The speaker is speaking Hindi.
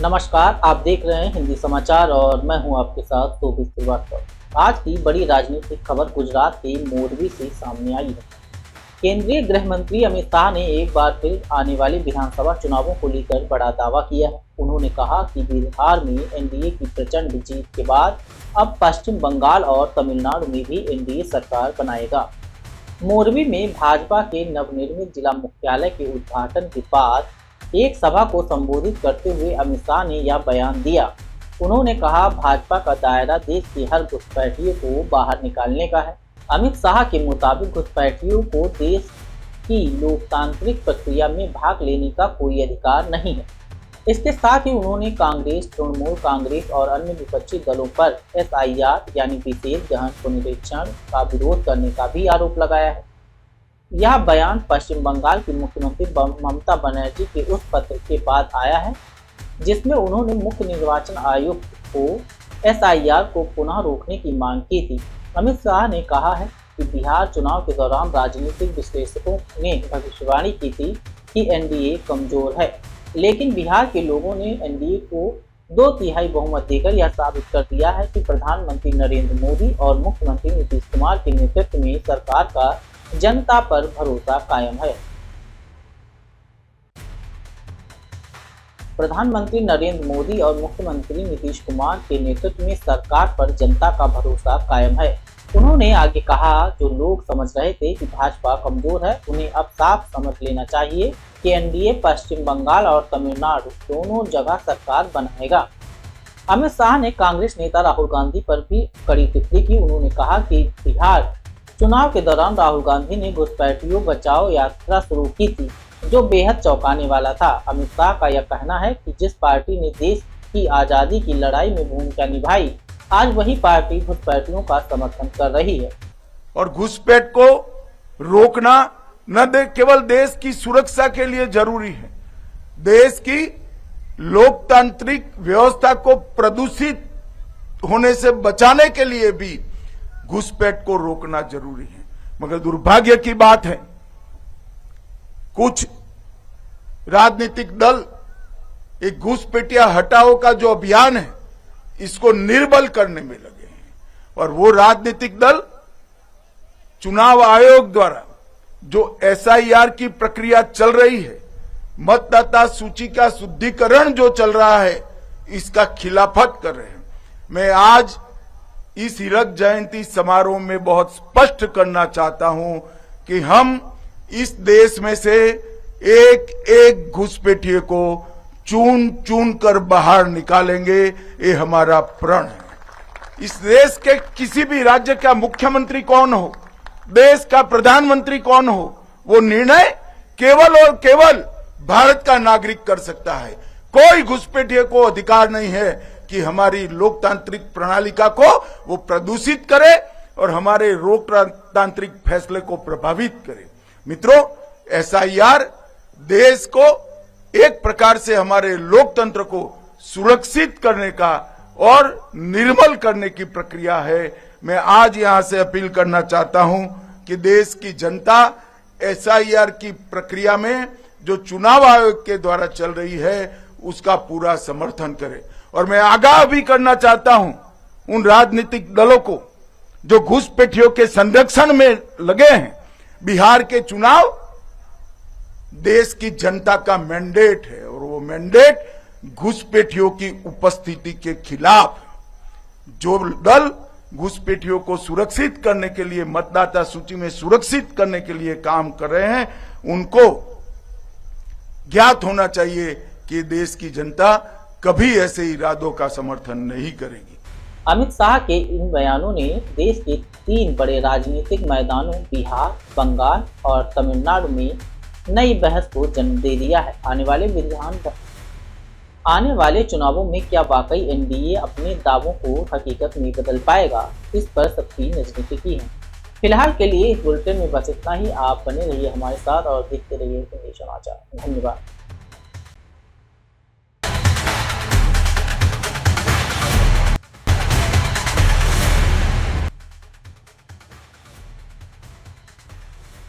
नमस्कार, आप देख रहे हैं हिंदी समाचार और मैं हूं आपके साथ शोभित श्रीवास्तव। आज की बड़ी राजनीतिक खबर गुजरात के मोरबी से सामने आई है। केंद्रीय गृह मंत्री अमित शाह ने एक बार फिर आने वाले विधानसभा चुनावों को लेकर बड़ा दावा किया है। उन्होंने कहा कि बिहार में एनडीए की प्रचंड जीत के बाद अब पश्चिम बंगाल और तमिलनाडु में भी एनडीए सरकार बनाएगा। मोरबी में भाजपा के नवनिर्मित जिला मुख्यालय के उद्घाटन के बाद एक सभा को संबोधित करते हुए अमित शाह ने यह बयान दिया। उन्होंने कहा, भाजपा का दायरा देश की हर घुसपैठियों को बाहर निकालने का है। अमित शाह के मुताबिक घुसपैठियों को देश की लोकतांत्रिक प्रक्रिया में भाग लेने का कोई अधिकार नहीं है। इसके साथ ही उन्होंने कांग्रेस, तृणमूल कांग्रेस और अन्य विपक्षी दलों पर SIR यानी विशेष गहन पुनरीक्षण का विरोध करने का भी आरोप लगाया है। यह बयान पश्चिम बंगाल की मुख्यमंत्री ममता बनर्जी के उस पत्र के बाद आया है जिसमें उन्होंने मुख्य निर्वाचन आयुक्त को SIR को पुनः रोकने की मांग की थी। अमित शाह ने कहा है कि बिहार चुनाव के दौरान राजनीतिक विश्लेषकों ने भविष्यवाणी की थी कि एनडीए कमजोर है, लेकिन बिहार के लोगों ने एनडीए को 2/3 बहुमत देकर यह साबित कर दिया है कि प्रधानमंत्री नरेंद्र मोदी और मुख्यमंत्री नीतीश कुमार के नेतृत्व में सरकार का जनता पर भरोसा कायम है। प्रधानमंत्री नरेंद्र मोदी और मुख्यमंत्री नीतीश कुमार के नेतृत्व में सरकार पर जनता का भरोसा कायम है। उन्होंने आगे कहा, जो लोग समझ रहे थे कि भाजपा कमजोर है, उन्हें अब साफ समझ लेना चाहिए कि एनडीए पश्चिम बंगाल और तमिलनाडु दोनों जगह सरकार बनाएगा। अमित शाह ने कांग्रेस नेता राहुल गांधी पर भी कड़ी टिप्पणी की। उन्होंने कहा कि बिहार चुनाव के दौरान राहुल गांधी ने घुसपैठियों बचाओ यात्रा शुरू की थी, जो बेहद चौंकाने वाला था। अमित शाह का यह कहना है कि जिस पार्टी ने देश की आज़ादी की लड़ाई में भूमिका निभाई, आज वही पार्टी घुसपैठियों का समर्थन कर रही है। और घुसपैठ को रोकना न केवल देश की सुरक्षा के लिए जरूरी है, देश की लोकतांत्रिक व्यवस्था को प्रदूषित होने से बचाने के लिए भी घुसपैठ को रोकना जरूरी है। मगर दुर्भाग्य की बात है, कुछ राजनीतिक दल एक घुसपैठिया हटाओ का जो अभियान है, इसको निर्बल करने में लगे हैं। और वो राजनीतिक दल चुनाव आयोग द्वारा जो SIR की प्रक्रिया चल रही है, मतदाता सूची का शुद्धिकरण जो चल रहा है, इसका खिलाफत कर रहे हैं। मैं आज इस हीरक जयंती समारोह में बहुत स्पष्ट करना चाहता हूं कि हम इस देश में से एक एक घुसपैठिए को चुन चुन कर बाहर निकालेंगे। ये हमारा प्रण है। इस देश के किसी भी राज्य का मुख्यमंत्री कौन हो, देश का प्रधानमंत्री कौन हो, वो निर्णय केवल और केवल भारत का नागरिक कर सकता है। कोई घुसपैठिए को अधिकार नहीं है कि हमारी लोकतांत्रिक प्रणालिका को वो प्रदूषित करे और हमारे लोकतांत्रिक फैसले को प्रभावित करे। मित्रों, SIR देश को एक प्रकार से हमारे लोकतंत्र को सुरक्षित करने का और निर्मल करने की प्रक्रिया है। मैं आज यहां से अपील करना चाहता हूं कि देश की जनता SIR की प्रक्रिया में जो चुनाव आयोग के द्वारा चल रही है, उसका पूरा समर्थन करे। और मैं आगाह भी करना चाहता हूं उन राजनीतिक दलों को जो घुसपैठियों के संरक्षण में लगे हैं। बिहार के चुनाव देश की जनता का मैंडेट है और वो मैंडेट घुसपैठियों की उपस्थिति के खिलाफ। जो दल घुसपैठियों को सुरक्षित करने के लिए, मतदाता सूची में सुरक्षित करने के लिए काम कर रहे हैं, उनको ज्ञात होना चाहिए कि देश की जनता कभी ऐसे इरादों का समर्थन नहीं करेगी। अमित शाह के इन बयानों ने देश के 3 बड़े राजनीतिक मैदानों बिहार, बंगाल और तमिलनाडु में नई बहस को जन्म दे दिया है। आने वाले चुनावों में क्या वाकई एनडीए अपने दावों को हकीकत में बदल पाएगा, इस पर सबकी नजरें टिकी हैं। फिलहाल के लिए इस बुलेटिन में बस इतना ही। आप बने रहिए हमारे साथ और देखते रहिए हिंदी समाचार। धन्यवाद।